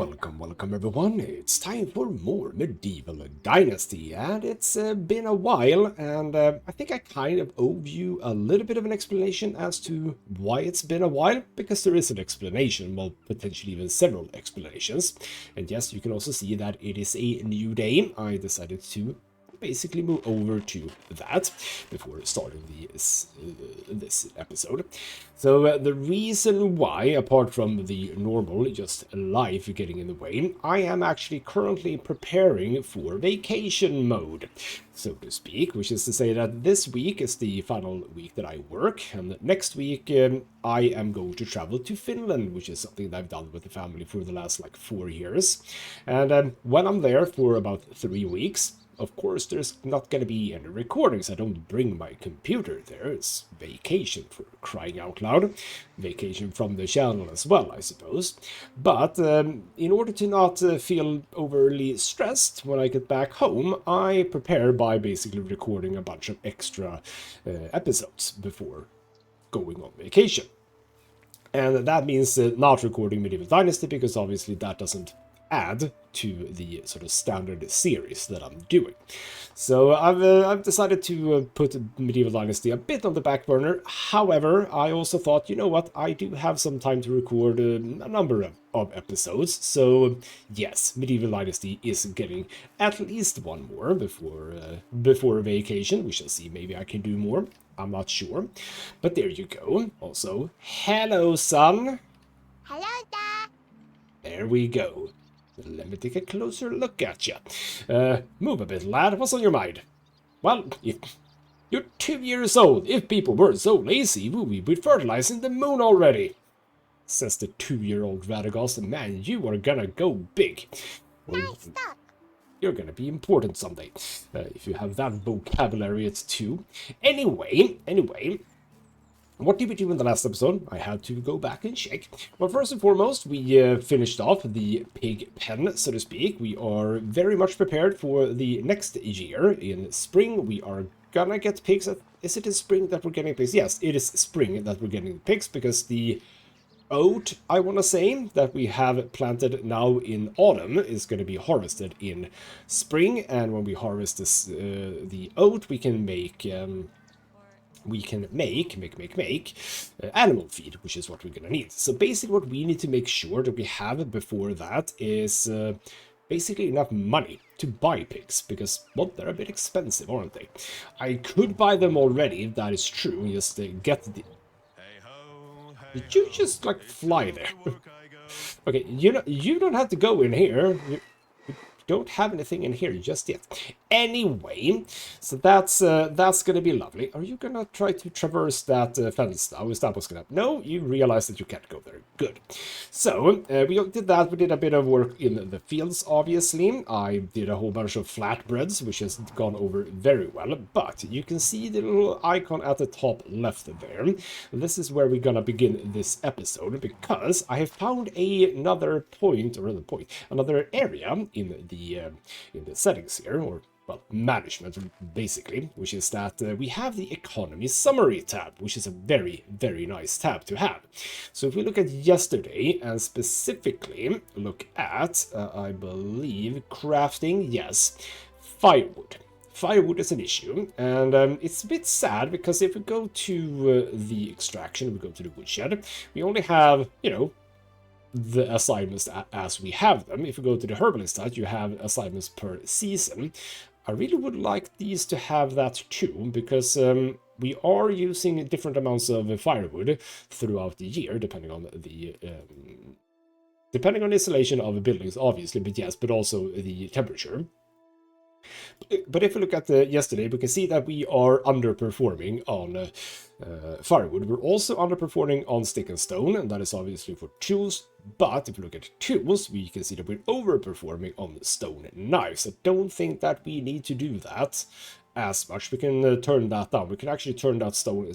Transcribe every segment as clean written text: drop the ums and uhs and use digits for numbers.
Welcome everyone. It's time for more Medieval Dynasty, and it's been a while, and I think I kind of owe you a little bit of an explanation as to why it's been a while, because there is an explanation, well, potentially even several explanations. And yes, you can also see that it is a new day. I decided to basically move over to that before starting this episode. So the reason why, apart from the normal just life getting in the way, I am actually currently preparing for vacation mode, so to speak, which is to say that this week is the final week that I work, and next week I am going to travel to Finland, which is something that I've done with the family for the last 4 years. And when I'm there for about 3 weeks, of course, there's not going to be any recordings. I don't bring my computer there. It's vacation, for crying out loud. Vacation from the channel as well, I suppose. But in order to not feel overly stressed when I get back home, I prepare by basically recording a bunch of extra episodes before going on vacation. And that means not recording Medieval Dynasty, because obviously that doesn't add to the sort of standard series that I'm doing. So I've decided to put Medieval Dynasty a bit on the back burner. However, I also thought, you know what, I do have some time to record a number of episodes. So yes, Medieval Dynasty is getting at least one more before vacation. We shall see, maybe I can do more. I'm not sure. But there you go. Also, hello, son. Hello, Dad. There we go. Let me take a closer look at you. Move a bit, lad. What's on your mind? Well, you're 2 years old. If people weren't so lazy, we'd be fertilizing the moon already, says the 2-year-old Radagast. Man, you are gonna go big. Nice, stop. You're gonna be important someday. If you have that vocabulary, it's 2. Anyway, what did we do in the last episode? I had to go back and check. Well, first and foremost, we finished off the pig pen, so to speak. We are very much prepared for the next year. In spring, we are gonna get pigs. Is it in spring that we're getting pigs? Yes, it is spring that we're getting pigs, because the oat, I want to say, that we have planted now in autumn is going to be harvested in spring. And when we harvest this, the oat, we can make... animal feed, which is what we're gonna need. So basically what we need to make sure that we have before that is basically enough money to buy pigs, because, well, they're a bit expensive, aren't they? I could buy them already, if that is true, just get the... Did you just, fly there? Okay, you don't have to go in here. You don't have anything in here just yet. Anyway, so that's gonna be lovely. Are you gonna try to traverse that fence now? Is that what's gonna happen? No, you realize that you can't go there. Good. So we did that. We did a bit of work in the fields, obviously. I did a whole bunch of flatbreads, which has gone over very well. But you can see the little icon at the top left there. This is where we're gonna begin this episode, because I have found another area in the settings here, or, well, management basically, which is that we have the economy summary tab, which is a very, very nice tab to have. So if we look at yesterday and specifically look at, I believe, crafting, yes, firewood. Firewood is an issue, and it's a bit sad, because if we go to the extraction, we go to the woodshed, we only have, the assignments as we have them. If you go to the herbalist side, you have assignments per season. I really would like these to have that too, because we are using different amounts of firewood throughout the year, depending on the installation of buildings, obviously, but also the temperature. But if we look at yesterday, we can see that we are underperforming on firewood. We're also underperforming on stick and stone, and that is obviously for tools. But if we look at tools, we can see that we're overperforming on stone knives. I don't think that we need to do that as much. We can turn that down. We can actually turn down stone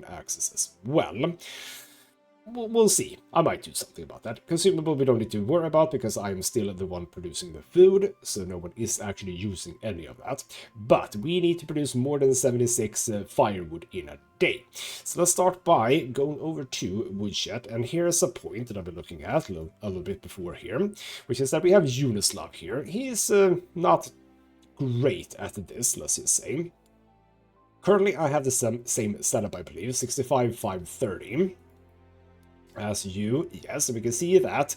axes as well. we'll see. I might do something about that. Consumable we don't need to worry about because I'm still the one producing the food, so no one is actually using any of that. But we need to produce more than 76 firewood in a day. So let's start by going over to woodshed, and here's a point that I've been looking at a little bit before here, which is that we have Unislav here. He is not great at this, let's just say. Currently, I have the same setup, I believe, 65, 530. As you, yes, we can see that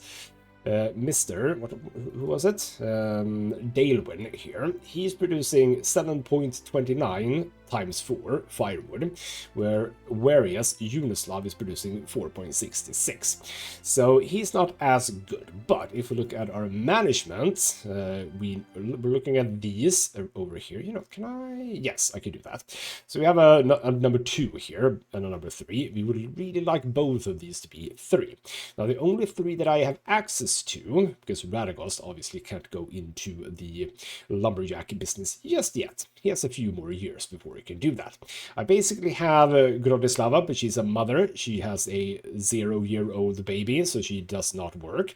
who was it? Dalewin here. He's producing 7.29 times 4 firewood, whereas Unislav is producing 4.66. So he's not as good. But if we look at our management, we're looking at these over here. You know, can I? Yes, I can do that. So we have a number 2 here and a number 3. We would really like both of these to be 3. Now the only 3 that I have access to, because Radagast obviously can't go into the lumberjack business just yet. He has a few more years before he can do that. I basically have Grodislava, but she's a mother. She has a 0-year-old baby, so she does not work.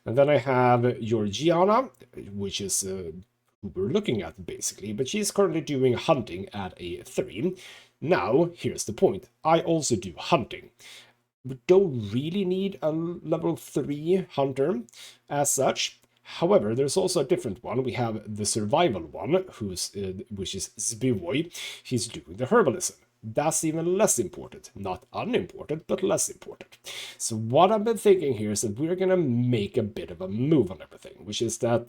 And then I have Georgiana, which is who we're looking at basically, but she's currently doing hunting at a 3. Now, here's the point. I also do hunting. We don't really need a level 3 hunter as such. However, there's also a different one. We have the survival one, which is Zbivoy. He's doing the herbalism. That's even less important. Not unimportant, but less important. So what I've been thinking here is that we're going to make a bit of a move on everything, which is that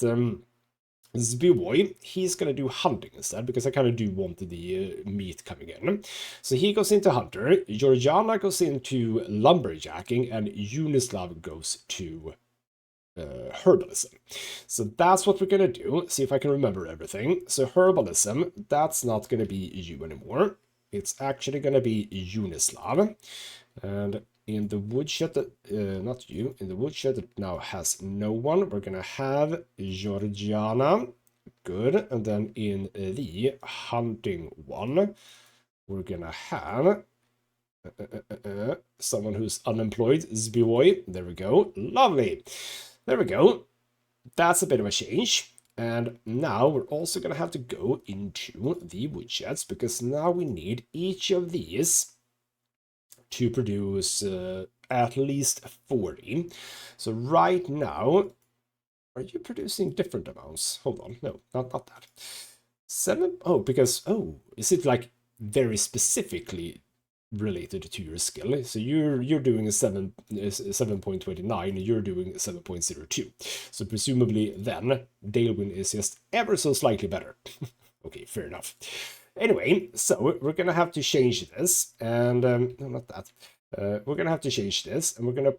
Zbivoy, he's going to do hunting instead, because I kind of do want the meat coming in. So he goes into hunter, Georgiana goes into lumberjacking, and Unislav goes to herbalism. So that's what we're gonna do. See if I can remember everything. So herbalism, that's not gonna be you anymore. It's actually gonna be Unislav. And in the woodshed, not you, in the woodshed that now has no one, we're gonna have Georgiana. Good. And then in the hunting one, we're gonna have someone who's unemployed, Zbivoy. There we go. Lovely. There we go. That's a bit of a change. And now we're also going to have to go into the woodsheds, because now we need each of these to produce at least 40. So right now, are you producing different amounts? Hold on. No, not that. 7? Oh, because, is it like very specifically related to your skill? So you're doing a 7.29, you're doing 7.02. So presumably then Dalewin is just ever so slightly better. Okay, fair enough. Anyway, so we're gonna have to change this, and no, not that. We're gonna have to change this, and we're gonna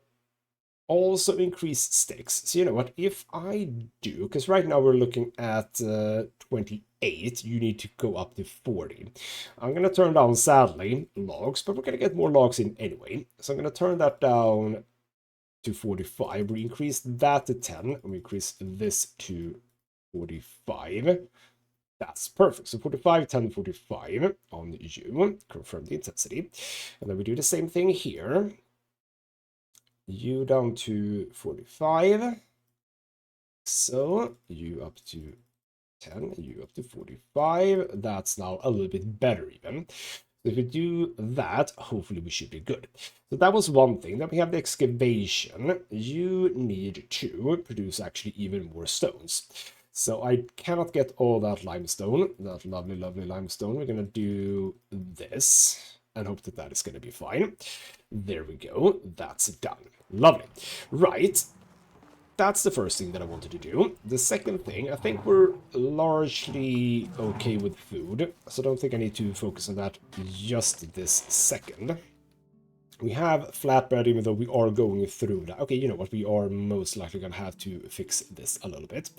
also increase sticks. So you know what, if I do, because right now we're looking at 28, you need to go up to 40. I'm going to turn down, sadly, logs, but we're going to get more logs in anyway. So I'm going to turn that down to 45. We increase that to 10, and we increase this to 45. That's perfect. So 45, 10, 45 on you. Confirm the intensity. And then we do the same thing here. You down to 45. So you up to 10, you up to 45. That's now a little bit better even. So if we do that, hopefully we should be good. So that was one thing. Then we have the excavation. You need to produce actually even more stones. So I cannot get all that limestone, that lovely, lovely limestone. We're going to do this and hope that that is going to be fine. There we go. That's done. Lovely. Right. That's the first thing that I wanted to do. The second thing, I think we're largely okay with food, so I don't think I need to focus on that just this second. We have flatbread, even though we are going through that. Okay, you know what? We are most likely going to have to fix this a little bit.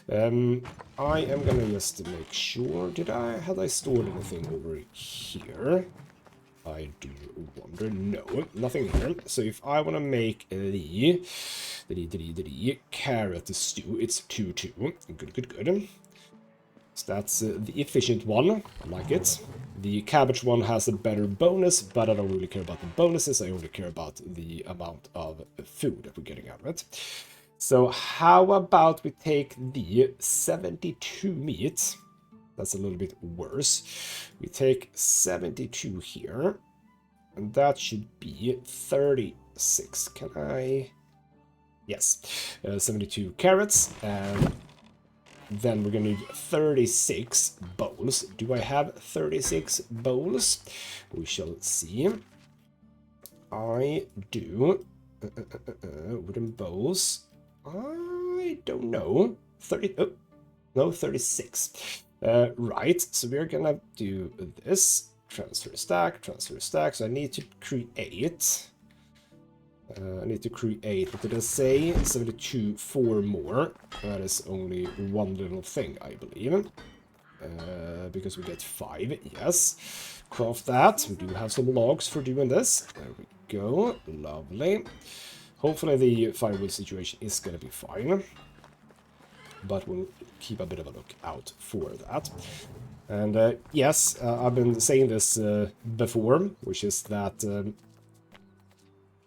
I am going to just make sure. Had I stored anything over here? I do wonder. No, nothing here. So if I want to make the carrot stew, it's 2-2. Good. So that's the efficient one. I like it. The cabbage one has a better bonus, but I don't really care about the bonuses. I only care about the amount of food that we're getting out of it. So how about we take the 72 meat? That's a little bit worse. We take 72 here, and that should be 36. Can I? Yes, 72 carrots, and then we're gonna need 36 bowls. Do I have 36 bowls? We shall see. I do. Wooden bowls. I don't know. 30. Oh, no, 36. Right. So we're gonna do this. Transfer stack. Transfer stack. So I need to create. What did I say? 72, 4 more. That is only one little thing, I believe. Because we get 5, yes. Craft that. We do have some logs for doing this. There we go. Lovely. Hopefully the firewood situation is going to be fine. But we'll keep a bit of a look out for that. And yes, I've been saying this before, which is that...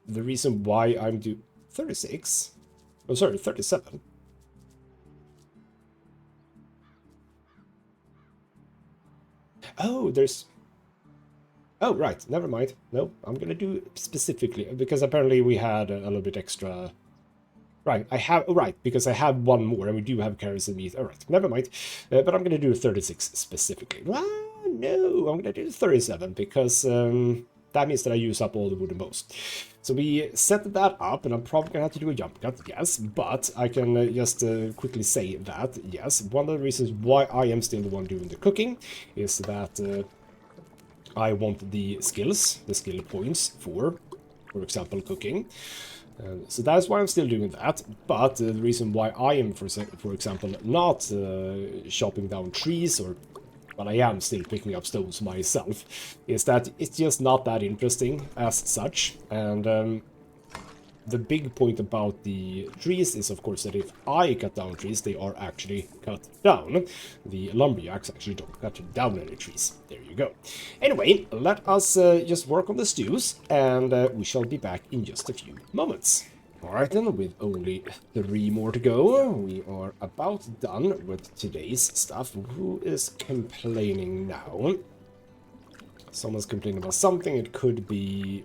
the reason why I'm doing 36, oh sorry, 37. Oh, there's, oh right, never mind. No, I'm gonna do it specifically because apparently we had a little bit extra. Right, I have, oh, right, because I have one more and we do have carrots and meat. All right, never mind. But I'm gonna do 36 specifically. Ah, no, I'm gonna do 37 because that means that I use up all the wooden bows. So we set that up, and I'm probably going to have to do a jump cut, yes, but I can just quickly say that, yes, one of the reasons why I am still the one doing the cooking is that I want the skills, the skill points for example, cooking. So that's why I'm still doing that, but the reason why I am, for example, not chopping down trees or but I am still picking up stones myself, is that it's just not that interesting as such. And the big point about the trees is, of course, that if I cut down trees, they are actually cut down. The lumberjacks actually don't cut down any trees. There you go. Anyway, let us just work on the stews, and we shall be back in just a few moments. Alright then, with only 3 more to go, we are about done with today's stuff. Who is complaining now? Someone's complaining about something. It could be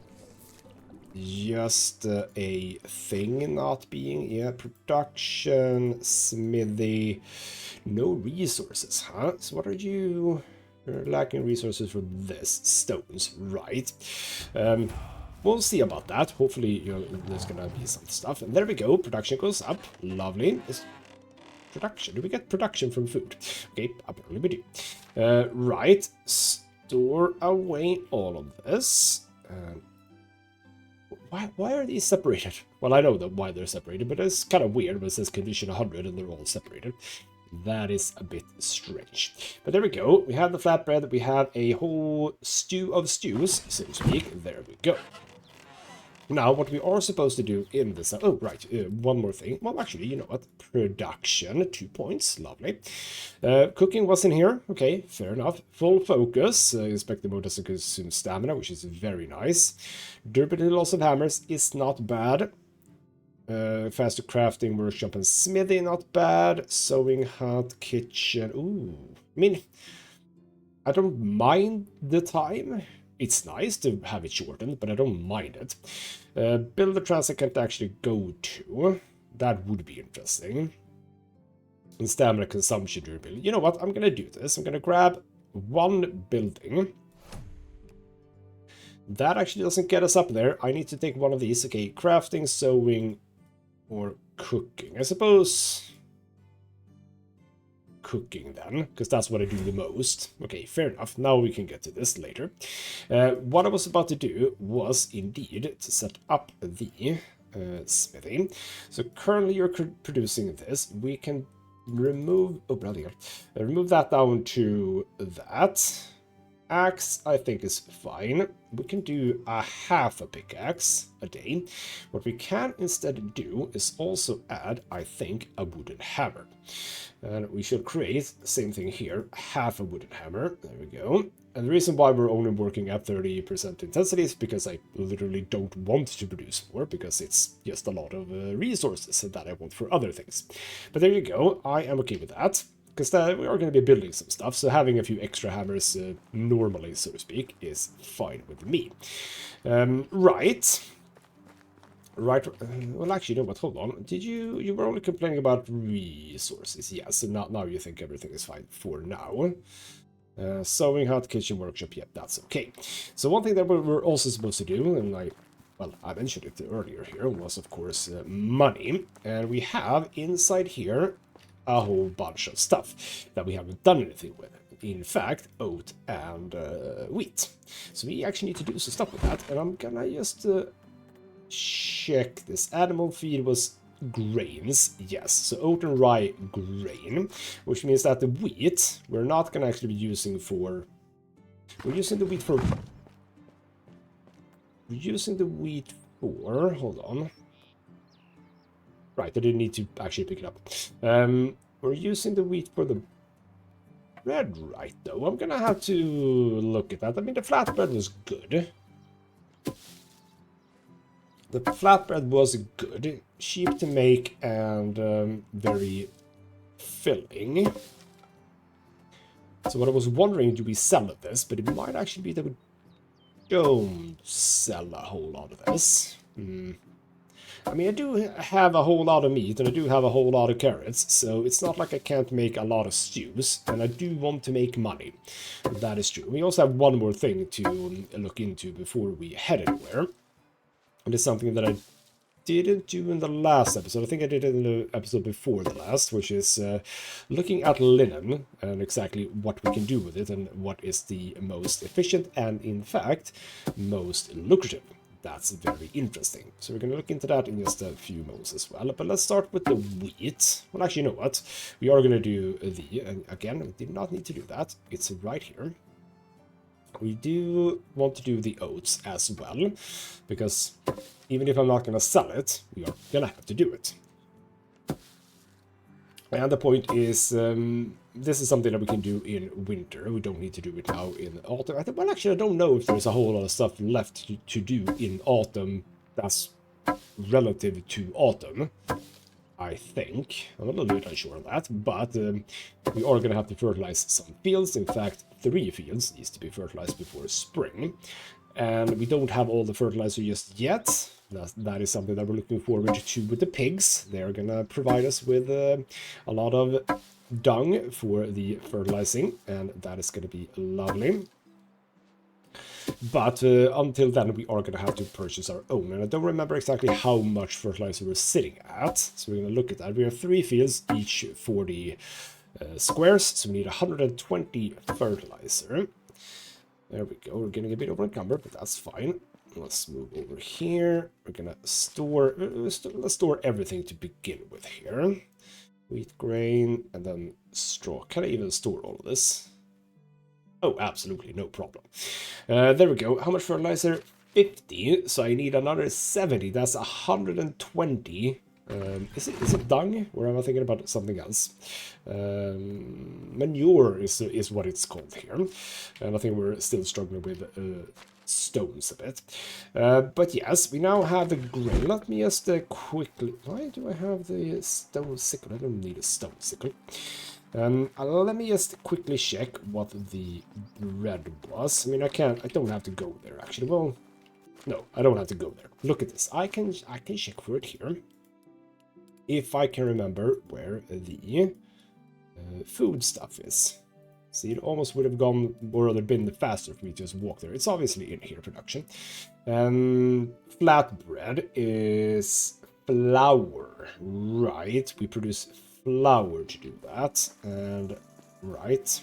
just a thing not being... Yeah, production, smithy, no resources, huh? So what are you... You're lacking resources for this. Stones, right. We'll see about that. Hopefully, you know, there's gonna be some stuff. And there we go. Production goes up. Lovely. Production. Do we get production from food? Okay, apparently we do. Right. Store away all of this. Why are these separated? Well, I know why they're separated, but it's kind of weird when it says condition 100 and they're all separated. That is a bit strange. But there we go. We have the flatbread. We have a whole stew of stews, so to speak. There we go. Now, what we are supposed to do in this... Oh, right. One more thing. Well, actually, you know what? Production. 2 points. Lovely. Cooking was in here. Okay, fair enough. Full focus. Inspector mode doesn't consume stamina, which is very nice. Durability loss of hammers is not bad. Faster crafting, workshop, and smithy, not bad. Sewing hut, kitchen. Ooh. I mean, I don't mind the time. It's nice to have it shortened, but I don't mind it. Build a transit can't actually go to. That would be interesting. And stamina consumption durability. You know what? I'm going to do this. I'm going to grab one building. That actually doesn't get us up there. I need to take one of these. Okay, crafting, sewing, or cooking. I suppose... cooking then, because that's what I do the most. Okay, fair enough. Now we can get to this later. What I was about to do was indeed to set up the smithy. So currently you're producing this. We can remove... Oh, bloody hell. Remove that down to that. Axe, I think, is fine. We can do a half a pickaxe a day. What we can instead do is also add, I think, a wooden hammer. And we should create the same thing here, half a wooden hammer. There we go. And the reason why we're only working at 30% intensity is because I literally don't want to produce more, because it's just a lot of resources that I want for other things. But there you go, I am okay with that, because we are going to be building some stuff, so having a few extra hammers normally, so to speak, is fine with me. Right. Well, actually, you know what, hold on. You were only complaining about resources, yes, so now you think everything is fine for now. Sewing hut, kitchen workshop, yep, that's okay. So one thing that we're also supposed to do, and I mentioned it earlier here, was of course money. And we have inside here a whole bunch of stuff that we haven't done anything with. In fact, oat and wheat. So we actually need to do some stuff with that, and I'm gonna just check this. Animal feed was grains, yes, so oat and rye grain, which means that the wheat we're not going to actually be using for, we're using the wheat for, hold on, right, I didn't need to actually pick it up. We're using the wheat for the bread, right, though. I'm gonna have to look at that. I mean, the flatbread was good. The flatbread was good, cheap to make, and very filling. So what I was wondering, do we sell this? But it might actually be that we don't sell a whole lot of this. I mean, I do have a whole lot of meat, and I do have a whole lot of carrots, so it's not like I can't make a lot of stews, and I do want to make money. That is true. We also have one more thing to look into before we head anywhere. And it's something that I didn't do in the last episode. I think I did it in the episode before the last, which is looking at linen and exactly what we can do with it and what is the most efficient and, in fact, most lucrative. That's very interesting. So we're going to look into that in just a few moments as well. But let's start with the wheat. Well, actually, you know what? We are going to do and again, we did not need to do that. It's right here. We do want to do the oats as well, because even if I'm not going to sell it, we are going to have to do it. And the point is, this is something that we can do in winter. We don't need to do it now in autumn. Well, actually, I don't know if there's a whole lot of stuff left to do in autumn that's relative to autumn. I think. I'm a little bit unsure of that, but we are going to have to fertilize some fields. In fact, 3 fields needs to be fertilized before spring. And we don't have all the fertilizer just yet. That is something that we're looking forward to with the pigs. They're going to provide us with a lot of dung for the fertilizing, and that is going to be lovely. But until then, we are going to have to purchase our own. And I don't remember exactly how much fertilizer we're sitting at. So we're going to look at that. We have 3 fields, each 40 squares. So we need 120 fertilizer. There we go. We're getting a bit over-encumbered, but that's fine. Let's move over here. We're going to store... let's store everything to begin with here. Wheat, grain, and then straw. Can I even store all of this? Oh, absolutely, no problem. There we go. How much fertilizer? 50. So I need another 70. That's 120. Is it dung? Or am I thinking about something else? Manure is what it's called here. And I think we're still struggling with stones a bit. But yes, we now have the grain. Let me just quickly... Why do I have the stone sickle? I don't need a stone sickle. Let me just quickly check what the bread was. I mean, I don't have to go there, actually. Well, no, I don't have to go there. Look at this. I can check for it here. If I can remember where the food stuff is. See, it almost would have gone, or rather been faster for me to just walk there. It's obviously in here, production. Flatbread is flour, right? We produce flour to do that, and right.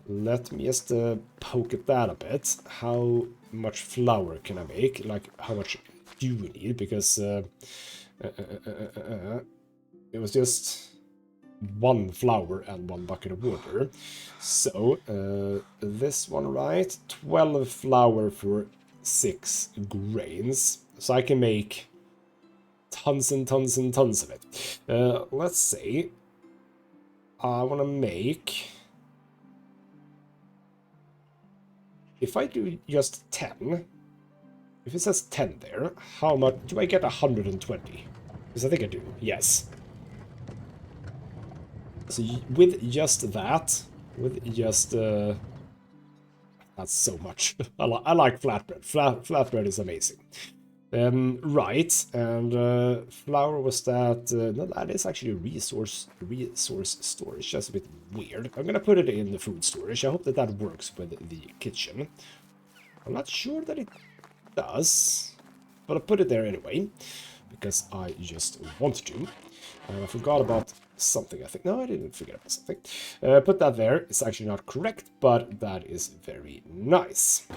Let me just poke at that a bit. How much flour can I make? Like, how much do we need? Because it was just 1 flour and 1 bucket of water. So this one, right? 12 flour for 6 grains. So I can make tons and tons and tons of it. Let's say I want to make if I do just 10, if it says 10 there, how much do I get? 120? Because I think I do, yes. So with just that, that's so much. I like flatbread. Flatbread is amazing. Right, and flour was that? No, that is actually resource storage. That's a bit weird. I'm gonna put it in the food storage. I hope that works with the kitchen. I'm not sure that it does, but I put it there anyway because I just want to. And I forgot about something, I think. No, I didn't forget about something. Put that there. It's actually not correct, but that is very nice.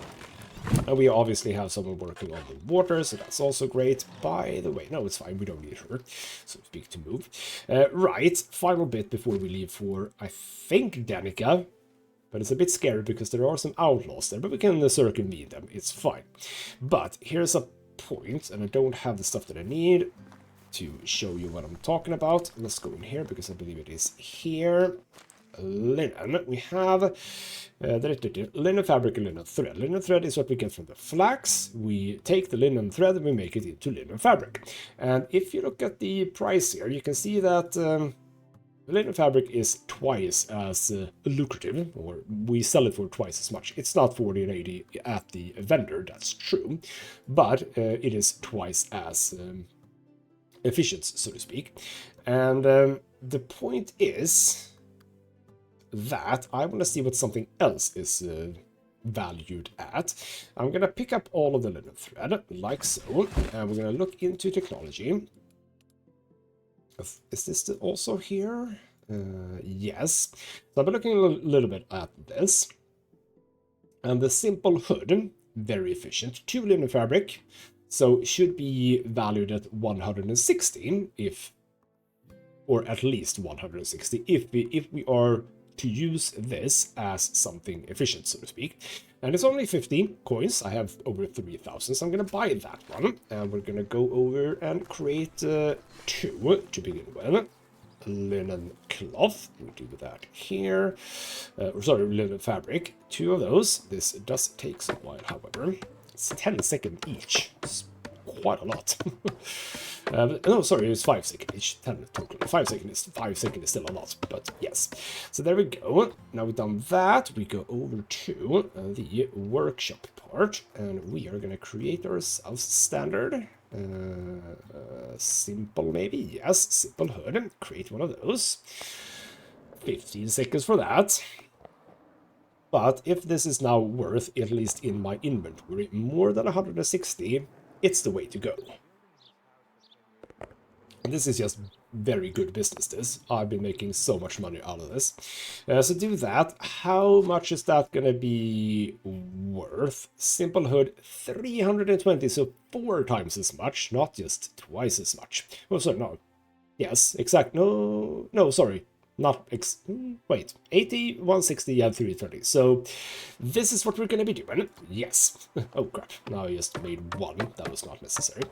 And we obviously have someone working on the water, so that's also great. By the way, no, it's fine. We don't need her, so to speak, to move. Right, final bit before we leave for, I think, Danica. But it's a bit scary because there are some outlaws there, but we can circumvent them. It's fine. But here's a point, and I don't have the stuff that I need to show you what I'm talking about. Let's go in here because I believe it is here. Linen. We have linen fabric and linen thread. Linen thread is what we get from the flax. We take the linen thread and we make it into linen fabric. And if you look at the price here, you can see that the linen fabric is twice as lucrative, or we sell it for twice as much. It's not 40 and 80 at the vendor, that's true, but it is twice as efficient, so to speak. And the point is that I want to see what something else is valued at. I'm going to pick up all of the linen thread, like so, and we're going to look into technology. Is this also here? Yes. So I've been looking a little bit at this. And the simple hood, very efficient. 2 linen fabric, so should be valued at 116, or at least 160, if we are to use this as something efficient, so to speak. And it's only 50 coins. I have over 3,000, so I'm going to buy that one. And we're going to go over and create 2 to begin with. Linen cloth, we do that here. Linen fabric, 2 of those. This does take a while, however. It's 10 seconds each. It's quite a lot. No, sorry, it's 5 seconds each. 10 total. 5 seconds is still a lot, but yes. So there we go. Now we've done that, we go over to the workshop part, and we are going to create ourselves standard. Simple, maybe. Yes, simple hood. Create one of those. 15 seconds for that. But if this is now worth, at least in my inventory, more than 160, it's the way to go. And this is just very good business, this. I've been making so much money out of this. So do that. How much is that going to be worth? Simple hood, 320, so 4 times as much, not just twice as much. Oh, sorry, no. Yes, exact. No, sorry. Not wait, 80, 160, and 330. So this is what we're going to be doing. Yes. Oh crap, now I just made 1. That was not necessary.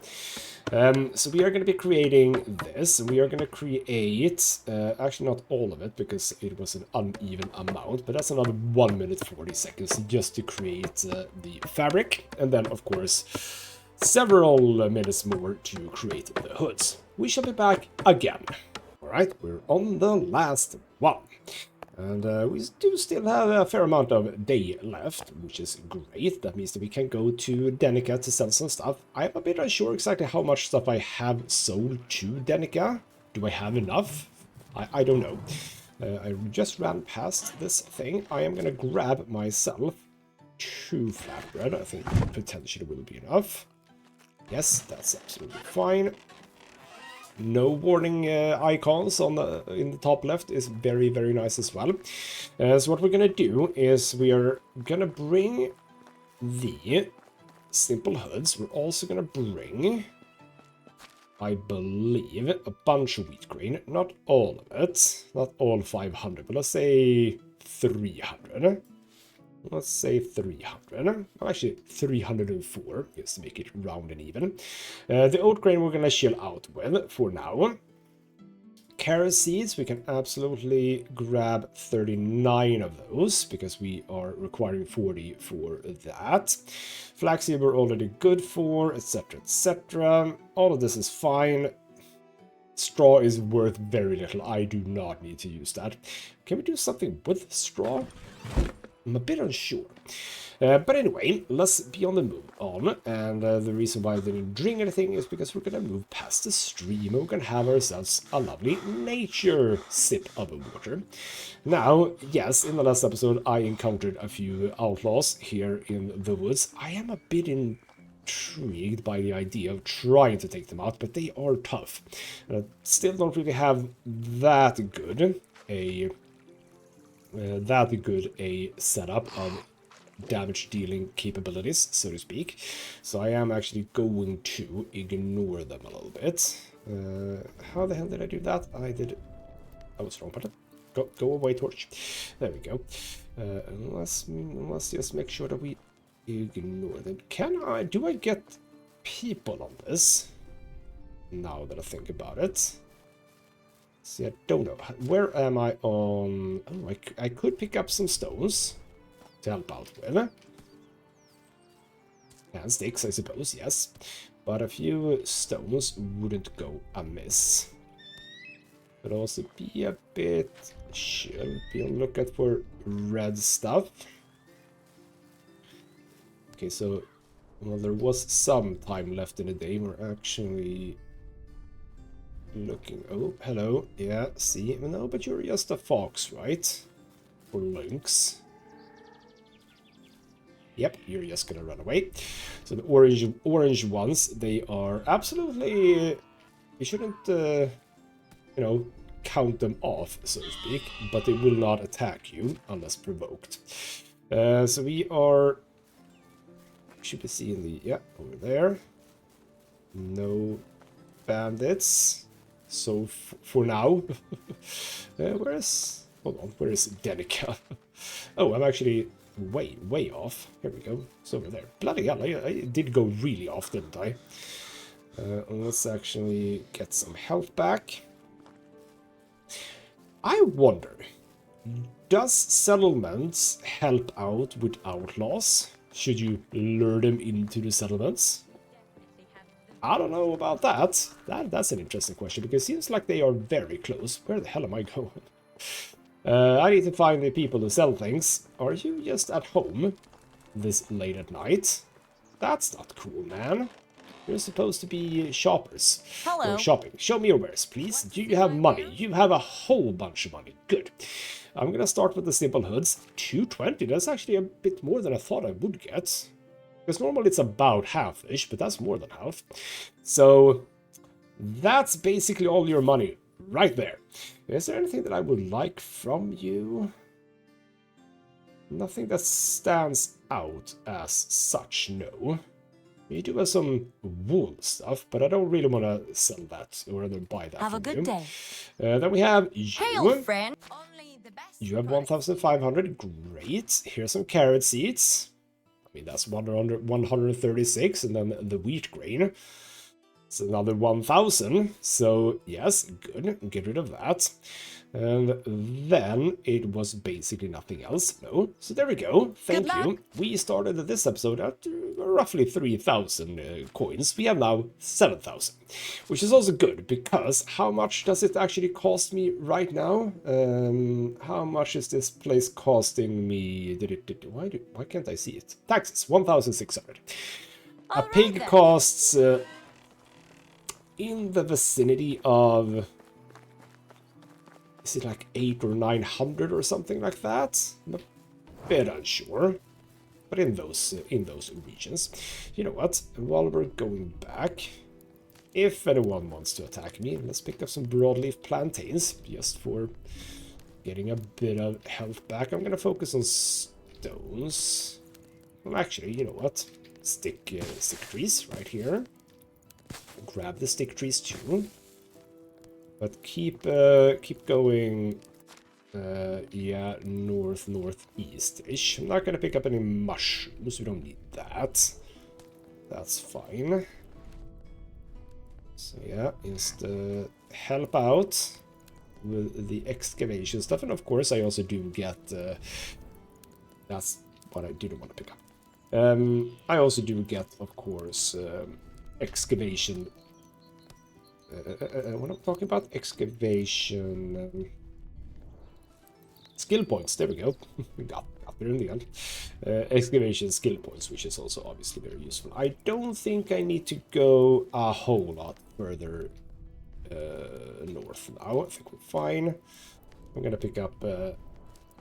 So we are going to be creating this. We are going to create, actually not all of it, because it was an uneven amount, but that's another 1 minute 40 seconds just to create the fabric. And then, of course, several minutes more to create the hoods. We shall be back again. Alright, we're on the last one. And we do still have a fair amount of day left, which is great. That means that we can go to Danica to sell some stuff. I'm a bit unsure exactly how much stuff I have sold to Danica. Do I have enough? I don't know. I just ran past this thing. I am going to grab myself 2 flatbread. I think potentially will be enough. Yes, that's absolutely fine. No warning icons on in the top left is very, very nice as well. So what we're going to do is we are going to bring the simple hoods. We're also going to bring, I believe, a bunch of wheat grain. Not all of it. Not all 500, but let's say 300. Let's say 300. Actually, 304, just to make it round and even. The oat grain we're going to chill out with for now. Carrot seeds, we can absolutely grab 39 of those because we are requiring 40 for that. Flaxseed we're already good for, etc, etc. All of this is fine. Straw is worth very little. I do not need to use that. Can we do something with straw? I'm a bit unsure. But anyway, let's be on the move on. And the reason why I didn't drink anything is because we're going to move past the stream. We're going to have ourselves a lovely nature sip of water. Now, yes, in the last episode, I encountered a few outlaws here in the woods. I am a bit intrigued by the idea of trying to take them out, but they are tough. And I still don't really have that good a setup of damage dealing capabilities, so to speak. So I am actually going to ignore them a little bit. How the hell did I do that? I was wrong button. Go away, torch. There we go. Let's just make sure that we ignore them. Do I get people on this? Now that I think about it. See, I don't know. Where am I on? Oh, I could pick up some stones to help out with. And sticks, I suppose, yes. But a few stones wouldn't go amiss. But also be a bit chill. Be on the lookout for red stuff. Okay, so well, there was some time left in the day. We're actually looking. Oh, hello. Yeah, see? No, but you're just a fox, right? Or lynx. Yep, you're just gonna run away. So the orange ones, they are absolutely... You shouldn't, you know, count them off, so to speak. But they will not attack you unless provoked. So we are... Should be seeing the... Yeah, over there. No bandits. So for now... where is... Hold on, where is Denica? Oh, I'm actually... way off. Here we go. It's over there. Bloody hell, I did go really off, didn't I? Let's actually get some health back. I wonder, does settlements help out with outlaws? Should you lure them into the settlements? I don't know about that. That's an interesting question, because it seems like they are very close. Where the hell am I going? I need to find the people who sell things. Are you just at home this late at night? That's not cool, man. You're supposed to be shoppers. Hello. Or shopping. Show me your wares, please. Do you have money? You have a whole bunch of money. Good. I'm gonna start with the simple hoods. 220. That's actually a bit more than I thought I would get. Because normally it's about half-ish, but that's more than half. So that's basically all your money. Right there. Is there anything that I would like from you? Nothing that stands out as such, no. We do have some wool stuff, but I don't really want to sell that or rather buy that. Have a good day. Then we have you. Hey, old friend. Only the best. You have 1,500. Great. Here's some carrot seeds. I mean, that's 136, and then the wheat grain. It's another 1,000, so yes, good, get rid of that. And then it was basically nothing else, no. So there we go, thank you. We started this episode at roughly 3,000 coins. We have now 7,000, which is also good, because how much does it actually cost me right now? How much is this place costing me? Why can't I see it? Taxes, 1,600. A pig costs... in the vicinity of, is it like 800 or 900 or something like that? I'm a bit unsure, but in those regions. You know what? While we're going back, if anyone wants to attack me, let's pick up some broadleaf plantains just for getting a bit of health back. I'm gonna focus on stones. Well, actually, you know what? Stick trees right here. Grab the stick trees too, but keep going. Yeah, northeast-ish. I'm not gonna pick up any mushrooms. We don't need that. That's fine. So yeah, just help out with the excavation stuff. And of course, I also do get... that's what I didn't want to pick up. I also do get, of course, excavation... what I'm talking about? Excavation... skill points, there we go. We got there in the end. Excavation skill points, which is also obviously very useful. I don't think I need to go a whole lot further north now. I think we're fine. I'm gonna pick up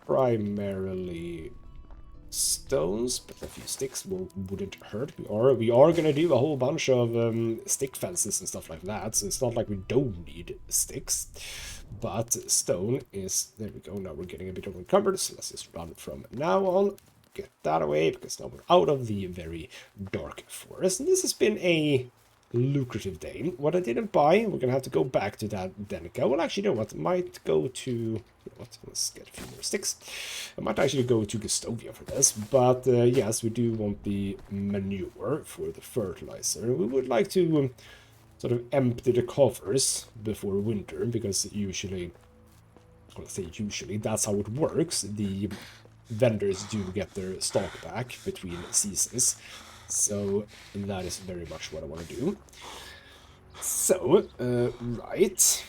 primarily stones, but a few sticks wouldn't hurt. We are gonna do a whole bunch of stick fences and stuff like that, so it's not like we don't need sticks. But stone is... there we go, now we're getting a bit encumbered, so let's just run from now on. Get that away, because now we're out of the very dark forest. And this has been a lucrative day. What I didn't buy, we're gonna have to go back to that Denica. Well, actually, you know what, might go to... you know what, let's get a few more sticks. I might actually go to Gustovia for this, but yes, we do want the manure for the fertilizer. We would like to... sort of empty the coffers before winter, because usually, well, I say usually, that's how it works. The vendors do get their stock back between seasons, so that is very much what I want to do. So, right.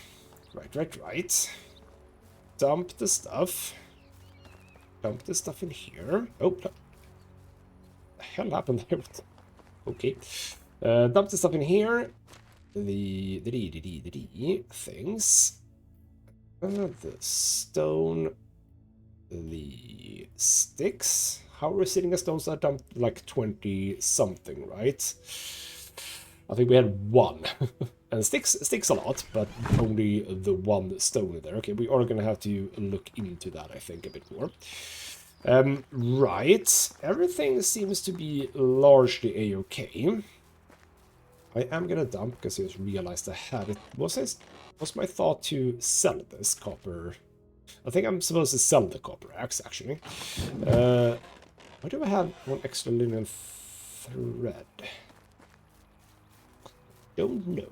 Dump the stuff. Dump the stuff in here. Oh, what the hell happened there? Okay. Dump the stuff in here. The things, the stone, the sticks. How are we sitting as stones? I dumped like 20 something, right? I think we had one. And sticks a lot, but only the one stone there. Okay, we are gonna have to look into that, I think, a bit more. Right, everything seems to be largely a-okay. I am gonna dump, because I just realized I had it. Was my thought to sell this copper? I think I'm supposed to sell the copper axe, actually. Why do I have one extra linen thread? Don't know.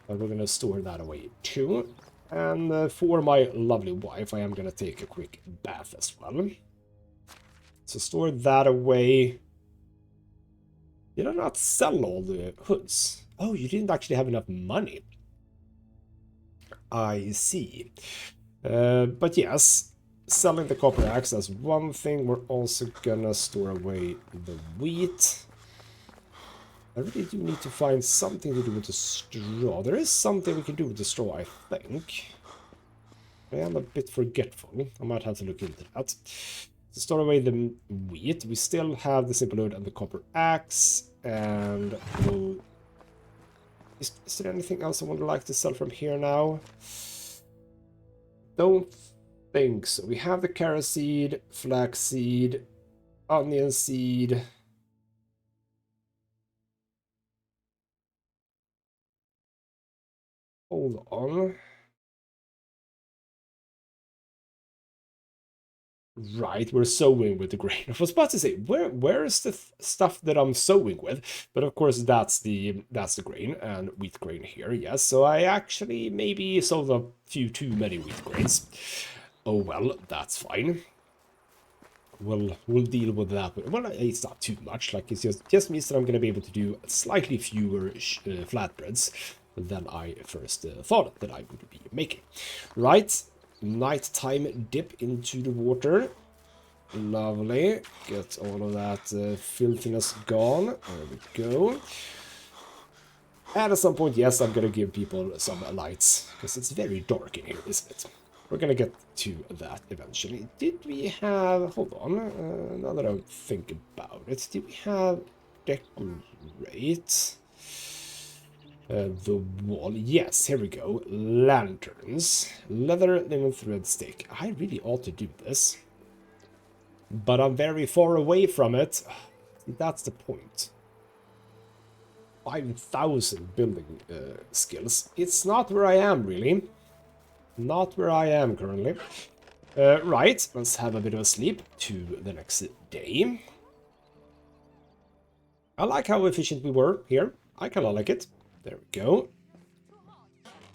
But we're gonna store that away too. And for my lovely wife, I am gonna take a quick bath as well. So store that away. Did I not sell all the hoods? Oh, you didn't actually have enough money. I see. But yes, selling the copper axe as one thing. We're also gonna store away the wheat. I really do need to find something to do with the straw. There is something we can do with the straw, I think. I am a bit forgetful. I might have to look into that. To store away the wheat, we still have the simple wood and the copper axe, and we'll... is there anything else I would like to sell from here now? Don't think so. We have the carrot seed, flax seed, onion seed. Hold on. Right, we're sewing with the grain. I was about to say, where is the stuff that I'm sewing with? But of course, that's the grain and wheat grain here. Yes, so I actually maybe sold a few too many wheat grains. Oh well, that's fine. We'll deal with that. Well, it's not too much. Like, it just means that I'm gonna be able to do slightly fewer flatbreads than I first thought that I would be making. Right. Nighttime dip into the water. Lovely. Get all of that filthiness gone. There we go. And at some point, yes, I'm gonna give people some lights, because it's very dark in here, isn't it? We're gonna get to that eventually. Did we have... hold on. Now that I think about it, did we have decorate the wall? Yes, here we go. Lanterns. Leather, linen thread stick. I really ought to do this, but I'm very far away from it. That's the point. 5,000 building skills. It's not where I am, really. Not where I am currently. Right, let's have a bit of a sleep to the next day. I like how efficient we were here. I kind of like it. There we go.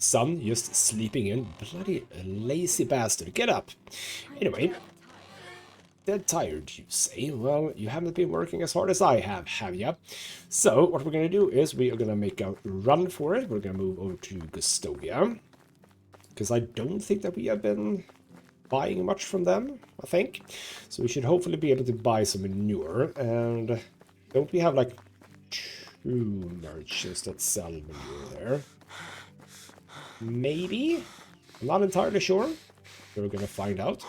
Son, just sleeping in. Bloody lazy bastard. Get up. Anyway, dead tired, you say? Well, you haven't been working as hard as I have ya? So, what we're gonna do is we are gonna make a run for it. We're gonna move over to Gustovia. Because I don't think that we have been buying much from them, I think. So we should hopefully be able to buy some manure. And don't we have like 2 merchants that sell manure there? Maybe? I'm not entirely sure. We're gonna find out.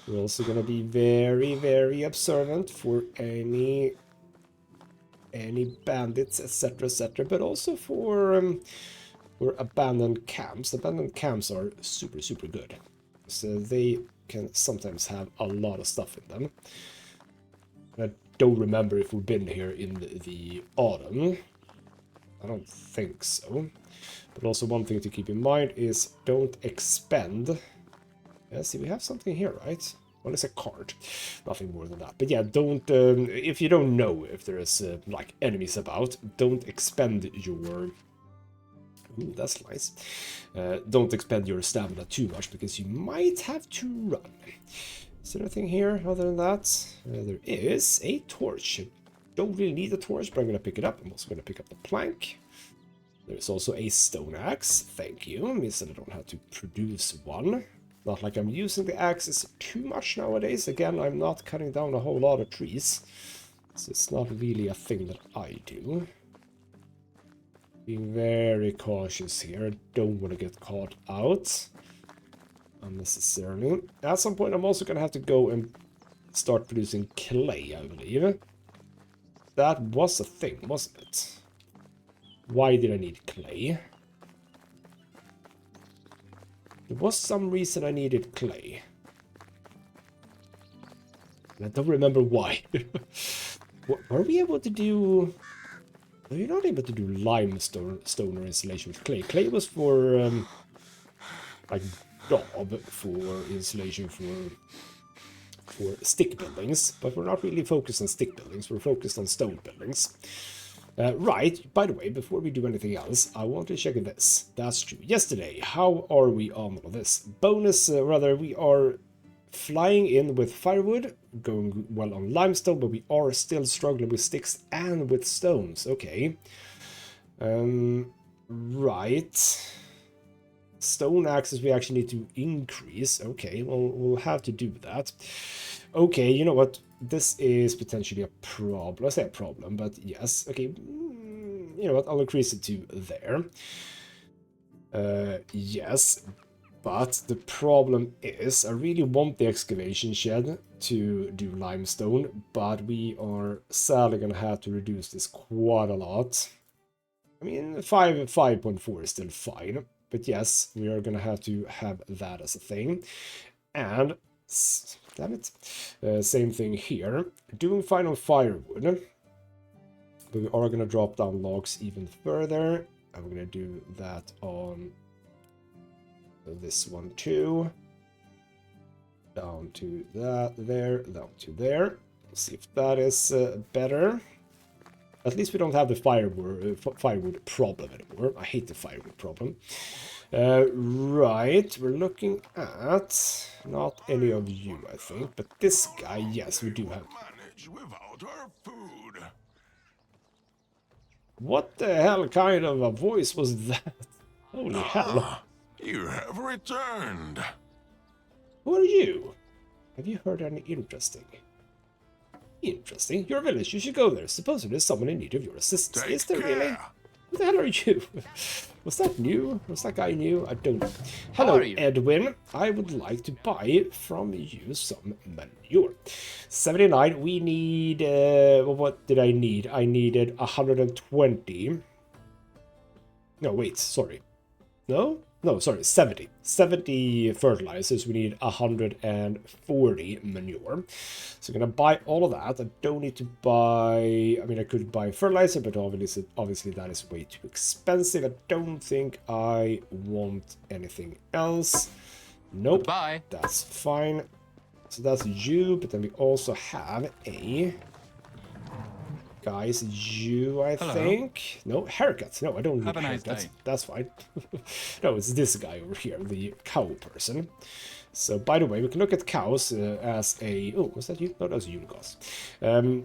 We're also gonna be very, very observant for any bandits, etc., but also for abandoned camps. Abandoned camps are super, super good. So they can sometimes have a lot of stuff in them. I don't remember if we've been here in the autumn. I don't think so. But also one thing to keep in mind is don't expend. Yeah, see, we have something here, right? Well, it's a card. Nothing more than that. But yeah, don't, if you don't know if there is, like, enemies about, don't expend your... Ooh, that's nice. Don't expend your stamina too much, because you might have to run. Is there anything here other than that? There is a torch. Don't really need a torch, but I'm going to pick it up. I'm also going to pick up the plank. There's also a stone axe. Thank you. Means that I don't have to produce one. Not like I'm using the axes too much nowadays. Again, I'm not cutting down a whole lot of trees. So it's not really a thing that I do. Being very cautious here. Don't want to get caught out unnecessarily. At some point, I'm also going to have to go and start producing clay, I believe. That was a thing, wasn't it? Why did I need clay? There was some reason I needed clay. And I don't remember why. Were we able to do... No, you're not able to do limestone or insulation with clay. Clay was for, like, daub for insulation for stick buildings. But we're not really focused on stick buildings. We're focused on stone buildings. Right, by the way, before we do anything else, I want to check this. That's true. Yesterday, how are we on all this? Bonus, rather, we are flying in with firewood, going well on limestone, but we are still struggling with sticks and with stones. Okay. Right. Stone axes we actually need to increase. Okay, well, we'll have to do that. Okay, you know what? This is potentially a problem. I say a problem, but yes. Okay, you know what? I'll increase it to there. Yes, but the problem is I really want the excavation shed to do limestone, but we are sadly going to have to reduce this quite a lot. I mean, 5.4 is still fine, but yes, we are going to have that as a thing. And... damn it. Same thing here. Doing final firewood. But we are going to drop down logs even further. And we're going to do that on this one too. Down to that there. Down to there. Let's see if that is better. At least we don't have the firewood problem anymore. I hate the firewood problem. Right, we're looking at not any of you, I think, but this guy, yes, we do have. Manage without our food. What the hell kind of a voice was that? Holy hell. You have returned. Who are you? Have you heard any interesting? Interesting. Your village, you should go there. Supposedly there's someone in need of your assistance. Take Is there care. really? Who the hell are you? Was that new? Was that guy new? I don't know. Hello, Edwin. I would like to buy from you some manure. 79. We need... what did I need? I needed 120. No, wait. Sorry. No? No, sorry. 70. 70 fertilizers. We need 140 manure. So I'm going to buy all of that. I don't need to buy... I mean, I could buy fertilizer, but obviously that is way too expensive. I don't think I want anything else. Nope. Bye. That's fine. So that's you, but then we also have a Guys, you, I Hello. think. No, haircuts. No, I don't need Have a nice haircuts. day. That's fine. No, it's this guy over here, the cow person. So, by the way, we can look at cows as a... Oh, was that you? No, that was Unicos. A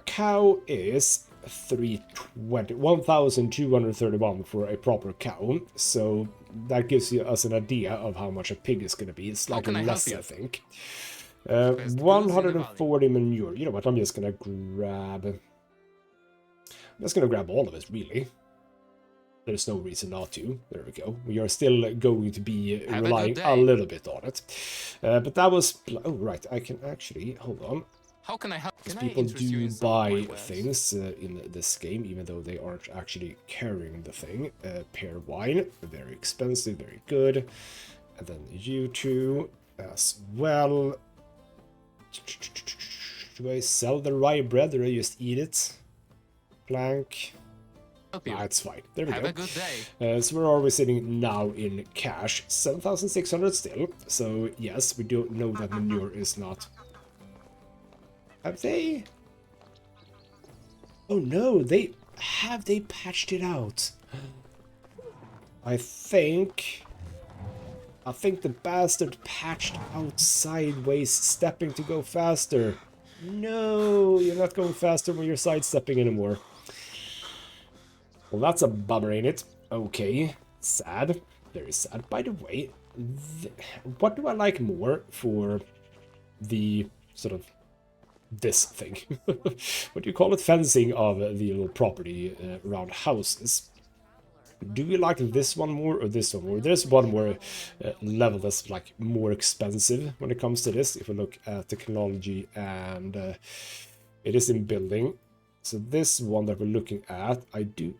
cow is 1,231 for a proper cow. So, that gives us an idea of how much a pig is going to be. It's slightly less, I think. 140 manure. You know what? I'm just going to grab... I'm just going to grab all of it, really. There's no reason not to. There we go. We are still going to be relying a little bit on it. But that was... Oh, right. I can actually... Hold on. How can I help? Because people do buy things in this game, even though they aren't actually carrying the thing. Pear wine. Very expensive. Very good. And then you two as well. Do I sell the rye bread or I just eat it? Plank. It's fine. There we go. Have a good day. So where are we sitting now in cash? 7,600 still. So yes, we do know that manure is not... Have they... Oh no, they... Have they patched it out? I think the bastard patched out sideways, stepping to go faster. No, you're not going faster when you're sidestepping anymore. Well, that's a bummer, ain't it? Okay, sad. Very sad. By the way, what do I like more for the sort of this thing? What do you call it? Fencing of the little property around houses. Do we like this one more or this one more? There's one more level that's like more expensive when it comes to this. If we look at technology and it is in building. So this one that we're looking at, I do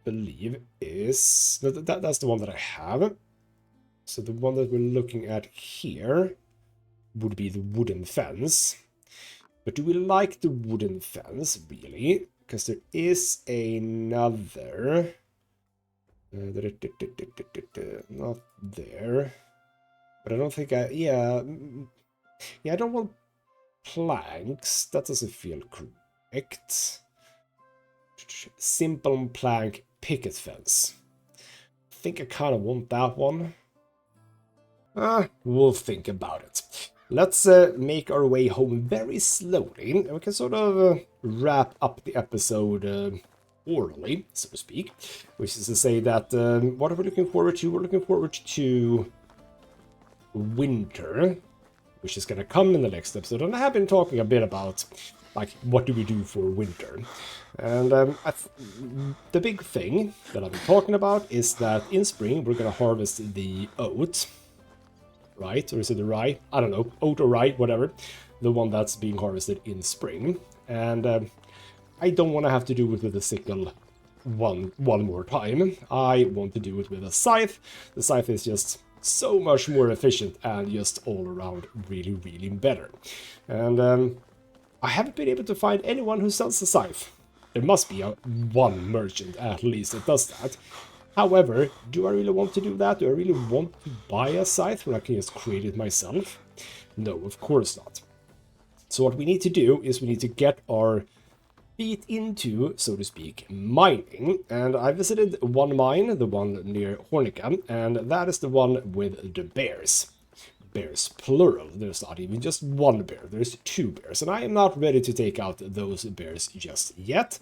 believe is... That's the one that I have. So the one that we're looking at here would be the wooden fence. But do we like the wooden fence, really? Because there is another... not there. But I don't think I... Yeah, I don't want planks. That doesn't feel correct. Simple plank picket fence. I think I kind of want that one. We'll think about it. Let's make our way home very slowly, and we can sort of wrap up the episode orally, so to speak. Which is to say that, what are we looking forward to? We're looking forward to winter, which is going to come in the next episode. And I have been talking a bit about, like, what do we do for winter? And the big thing that I've been talking about is that in spring we're going to harvest the oat. Right? Or is it the rye? I don't know. Oat or rye, whatever. The one that's being harvested in spring. And I don't want to have to do it with a sickle one more time. I want to do it with a scythe. The scythe is just so much more efficient and just all around really, really better. And I haven't been able to find anyone who sells a scythe. There must be one merchant at least that does that. However, do I really want to do that? Do I really want to buy a scythe when I can just create it myself? No, of course not. So what we need to do is we need to get our feet into, so to speak, mining. And I visited one mine, the one near Hornica, and that is the one with the bears. Bears, plural. There's not even just one bear, there's two bears. And I am not ready to take out those bears just yet.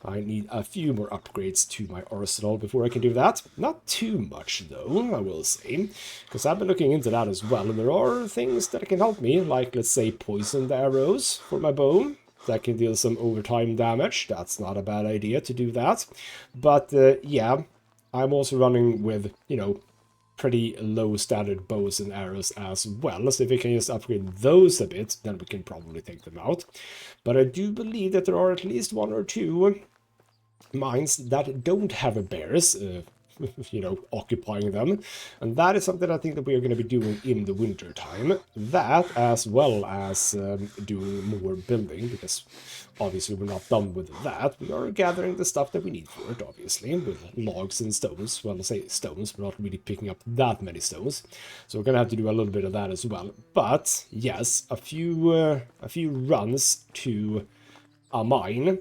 I need a few more upgrades to my arsenal before I can do that. Not too much, though, I will say. Because I've been looking into that as well. And there are things that can help me, like, let's say, poisoned arrows for my bow. That can deal some overtime damage. That's not a bad idea to do that. But, yeah, I'm also running with, you know, pretty low standard bows and arrows as well. So if we can just upgrade those a bit, then we can probably take them out. But I do believe that there are at least one or two mines that don't have bears, you know, occupying them. And that is something I think that we are going to be doing in the winter time. That, as well as doing more building, because obviously we're not done with that. We are gathering the stuff that we need for it, obviously, with logs and stones. Well, I say stones, we're not really picking up that many stones. So we're going to have to do a little bit of that as well. But, yes, a few runs to a mine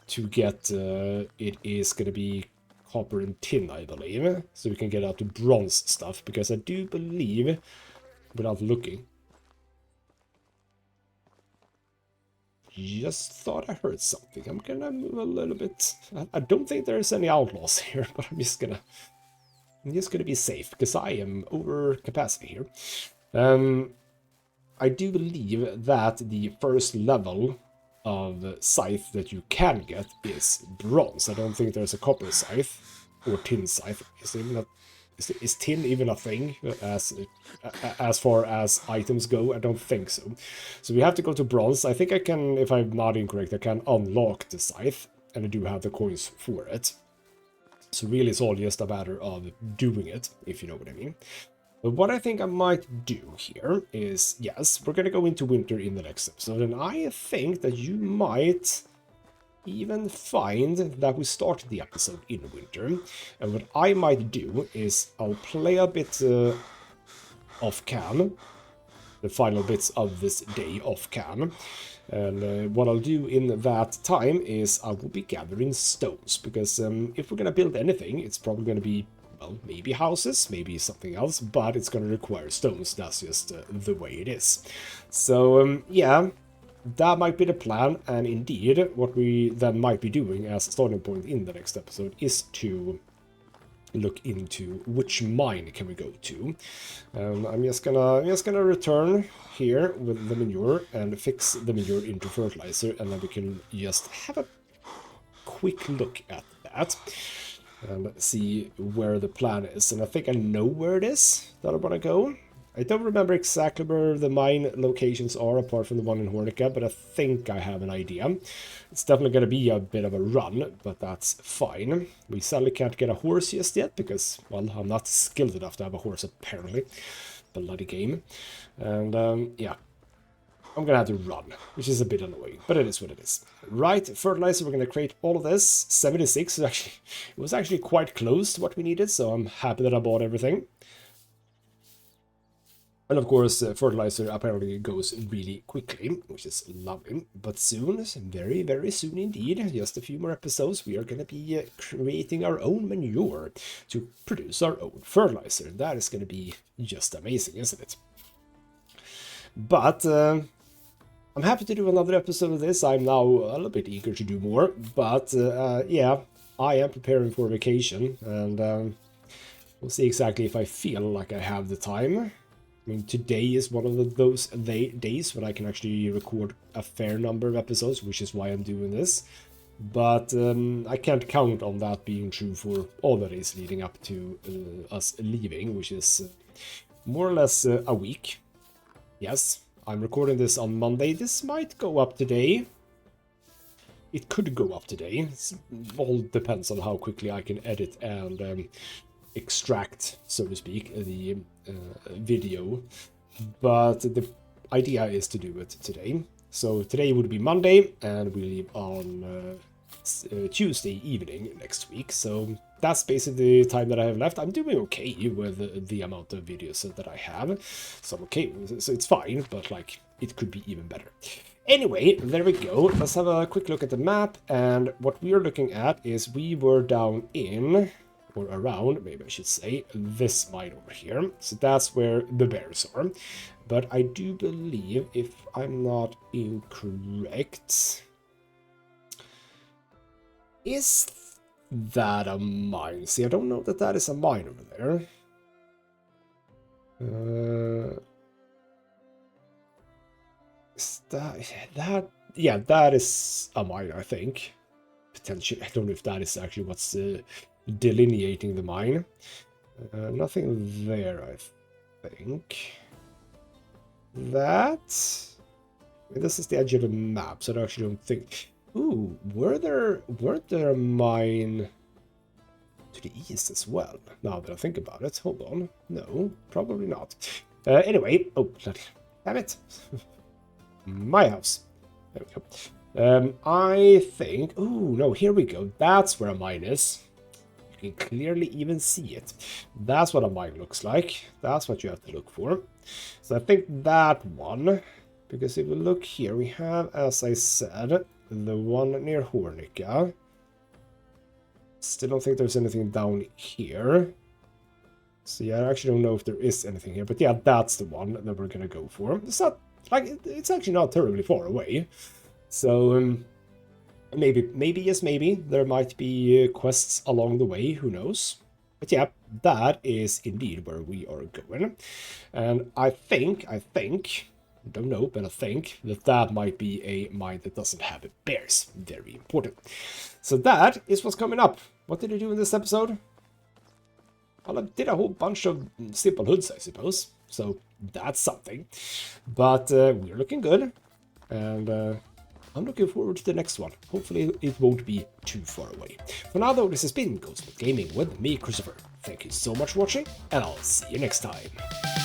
to get it is going to be copper and tin, I believe. So we can get out to bronze stuff, because I do believe, without looking, just thought I heard something. I'm gonna move a little bit. I don't think there's any outlaws here, but I'm just gonna be safe, because I am over capacity here. I do believe that the first level of scythe that you can get is bronze. I don't think there's a copper scythe or tin scythe. Is tin even a thing as far as items go? I don't think so. So we have to go to bronze. I think I can, if I'm not incorrect, I can unlock the scythe, and I do have the coins for it. So really it's all just a matter of doing it, if you know what I mean. But what I think I might do here is, yes, we're going to go into winter in the next episode, and I think that you might even find that we started the episode in winter. And what I might do is I'll play a bit off cam, the final bits of this day off cam. And what I'll do in that time is I will be gathering stones, because if we're going to build anything, it's probably going to be, well, maybe houses, maybe something else, but it's going to require stones. That's just the way it is. So, yeah, that might be the plan. And indeed, what we then might be doing as a starting point in the next episode is to look into which mine can we go to. I'm just gonna return here with the manure and fix the manure into fertilizer, and then we can just have a quick look at that and see where the plan is. And I think I know where it is that I want to go. I don't remember exactly where the mine locations are, apart from the one in Hornica, but I think I have an idea. It's definitely going to be a bit of a run, but that's fine. We sadly can't get a horse just yet, because, well, I'm not skilled enough to have a horse, apparently. Bloody game. And, yeah. I'm gonna have to run, which is a bit annoying, but it is what it is. Right, fertilizer, we're gonna create all of this. 76, it was actually quite close to what we needed, so I'm happy that I bought everything. And of course, fertilizer apparently goes really quickly, which is lovely. But soon, very, very soon indeed, just a few more episodes, we are going to be creating our own manure to produce our own fertilizer. That is going to be just amazing, isn't it? But I'm happy to do another episode of this. I'm now a little bit eager to do more. But yeah, I am preparing for vacation. And we'll see exactly if I feel like I have the time. I mean, today is one of those days when I can actually record a fair number of episodes, which is why I'm doing this. But I can't count on that being true for all the days leading up to us leaving, which is more or less a week. Yes, I'm recording this on Monday. This might go up today. It could go up today. It all depends on how quickly I can edit and extract, so to speak, the video. But the idea is to do it today. So today would be Monday, and we leave on Tuesday evening next week. So that's basically the time that I have left. I'm doing okay with the amount of videos that I have. So I'm okay. So it's fine, but like, it could be even better. Anyway, there we go. Let's have a quick look at the map. And what we are looking at is we were down in, or around, maybe I should say, this mine over here. So that's where the bears are. But I do believe, if I'm not incorrect, is that a mine? See, I don't know that that is a mine over there. Is that? Yeah, that is a mine, I think. Potentially, I don't know if that is actually what's delineating the mine. Nothing there, I think. That? This is the edge of the map, so I actually don't think. Ooh, weren't there a mine to the east as well? Now that I think about it, hold on. No, probably not. Anyway, oh, damn it. My house. There we go. I think, ooh, no, here we go. That's where a mine is. You can clearly even see it. That's what a mine looks like. That's what you have to look for. So I think that one, because if we look here, we have, as I said, the one near Hornica. Still don't think there's anything down here. So yeah, I actually don't know if there is anything here. But yeah, that's the one that we're gonna go for. It's not, like, it's actually not terribly far away. So, maybe, yes, maybe, there might be quests along the way, who knows. But yeah, that is indeed where we are going. And I think, don't know, but I think that might be a mine that doesn't have bears. Very important. So that is what's coming up. What did I do in this episode? Well, I did a whole bunch of simple hoods, I suppose. So that's something. But we're looking good. And I'm looking forward to the next one. Hopefully it won't be too far away. For now though, this has been Ghostmutgaming with me, Christopher. Thank you so much for watching, and I'll see you next time.